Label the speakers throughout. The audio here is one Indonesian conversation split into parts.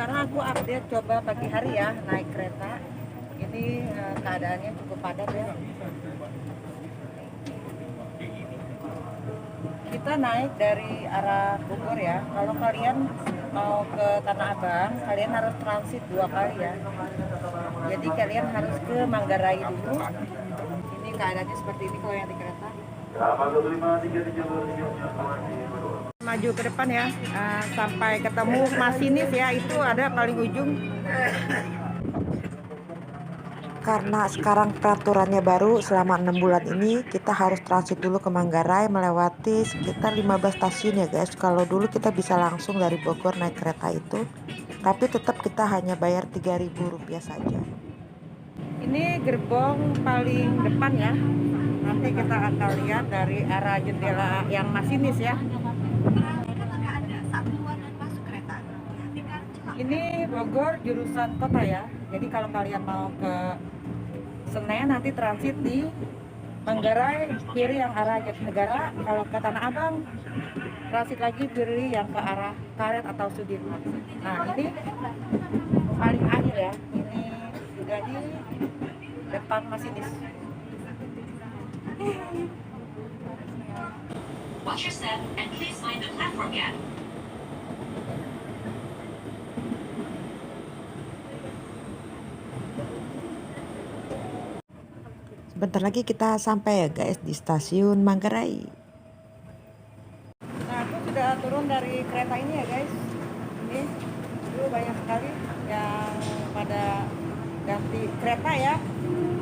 Speaker 1: sekarang aku update coba pagi hari ya naik kereta. Ini keadaannya cukup padat ya. Kita naik dari arah Bogor ya. Kalau kalian mau ke Tanah Abang, kalian harus transit 2 kali ya. Jadi kalian harus ke Manggarai dulu. Ini keadaannya seperti ini kalau yang di kereta. Maju ke depan ya, sampai ketemu masinis ya, itu ada paling ujung.
Speaker 2: Karena sekarang peraturannya baru, selama 6 bulan ini kita harus transit dulu ke Manggarai melewati sekitar 15 stasiun ya guys. Kalau dulu kita bisa langsung dari Bogor naik kereta itu, tapi tetap kita hanya bayar Rp3.000 saja.
Speaker 1: Ini gerbong paling depan ya. Nanti kita akan lihat dari arah jendela yang masinis ya. Ini Bogor jurusan kota ya. Jadi kalau kalian mau ke Senen nanti transit di Manggarai kiri yang arah Jatinegara. Kalau ke Tanah Abang transit lagi kiri yang ke arah Karet atau Sudirman. Nah ini paling akhir ya. Ini sudah di depan masinis.
Speaker 3: Watch your step and please mind the platform gap.
Speaker 2: Sebentar lagi kita sampai ya guys di stasiun Manggarai.
Speaker 1: Nah aku sudah turun dari kereta ini ya guys. Ini dulu banyak sekali yang pada ganti kereta ya.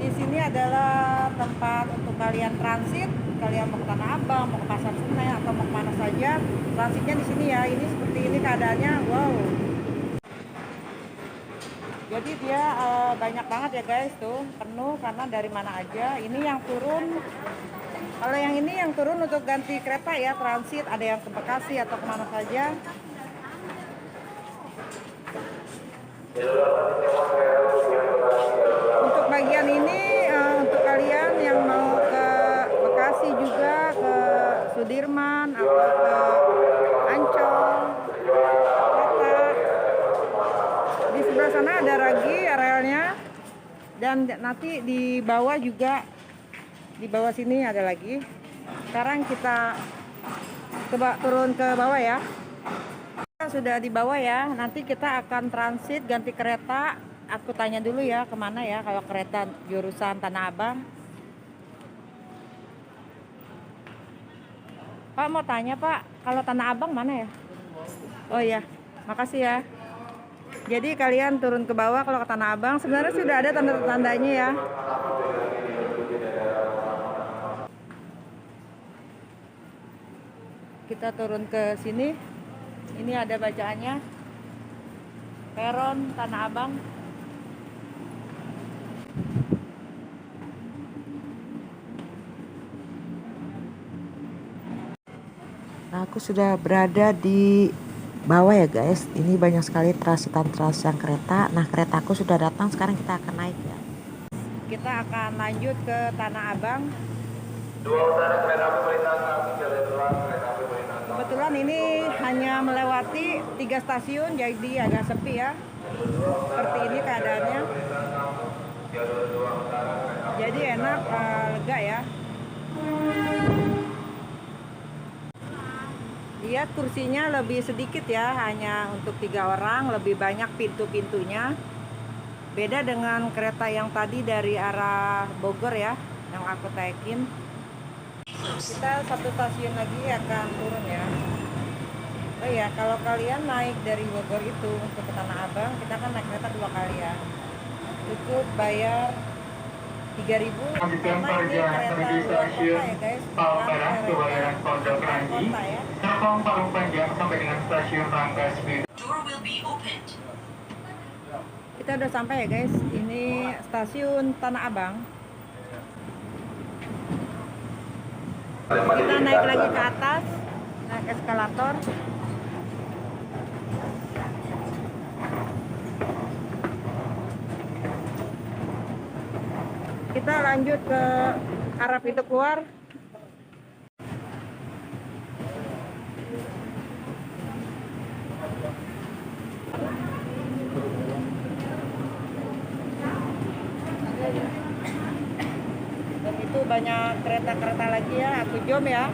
Speaker 1: Di sini adalah tempat untuk kalian transit. Kalian mau ke Tanah Abang, mau ke Pasar Senen atau mau kemana saja, transitnya di sini ya. Ini seperti ini keadaannya, wow. Jadi dia banyak banget ya guys tuh, penuh karena dari mana aja. Ini yang turun, kalau yang ini yang turun untuk ganti kereta ya, transit, ada yang ke Bekasi atau kemana saja. Untuk bagian ini untuk kalian yang mau ke Bekasi juga, ke Sudirman atau ke Ancol, Kota. Di sebelah sana ada lagi arealnya, dan nanti di bawah juga, di bawah sini ada lagi. Sekarang kita coba turun ke bawah ya. Sudah di bawah ya, nanti kita akan transit ganti kereta. Aku tanya dulu ya kemana ya kalau kereta jurusan Tanah Abang. Pak mau tanya Pak, kalau Tanah Abang mana ya? Oh iya, makasih ya. Jadi kalian turun ke bawah kalau ke Tanah Abang. Sebenarnya sudah ada tanda-tandanya ya. Kita turun ke sini. Ini ada bacaannya. Peron Tanah Abang.
Speaker 2: Nah, aku sudah berada di bawah ya guys. Ini banyak sekali transitan kereta. Nah, keretaku sudah datang, sekarang kita akan naik ya.
Speaker 1: Kita akan lanjut ke Tanah Abang. Kebetulan ini hanya melewati 3 stasiun, jadi agak sepi ya. Seperti ini keadaannya. Jadi enak, lega ya. Lihat kursinya lebih sedikit ya, hanya untuk 3 orang, lebih banyak pintu-pintunya. Beda dengan kereta yang tadi dari arah Bogor ya, yang aku taikin. Kita 1 stasiun lagi akan turun ya. Oh ya, kalau kalian naik dari Bogor itu untuk ke Tanah Abang, kita kan naik kereta 2 kali ya. Cukup bayar 3.000 karena ini kereta luar kota ya guys, bukan kereta kota ya.
Speaker 3: Door will be opened.
Speaker 1: Kita udah sampai ya guys, ini stasiun Tanah Abang. Kita naik lagi ke atas, naik eskalator. Kita lanjut ke arah pintu keluar. banyak kereta-kereta lagi ya, aku jom ya.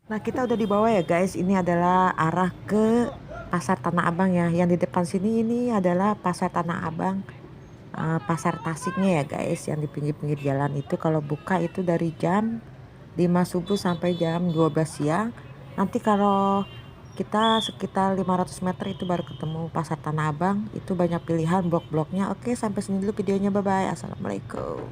Speaker 2: Nah, kita udah di bawah ya guys. Ini adalah arah ke Pasar Tanah Abang ya. Yang di depan sini ini adalah Pasar Tanah Abang, pasar Tasiknya ya guys. Yang di pinggir-pinggir jalan itu kalau buka itu dari jam 5 subuh sampai jam 12 siang. Nanti kalau kita sekitar 500 meter itu baru ketemu Pasar Tanah Abang. Itu banyak pilihan blok-bloknya. Oke, sampai sini dulu videonya. Bye-bye. Assalamualaikum.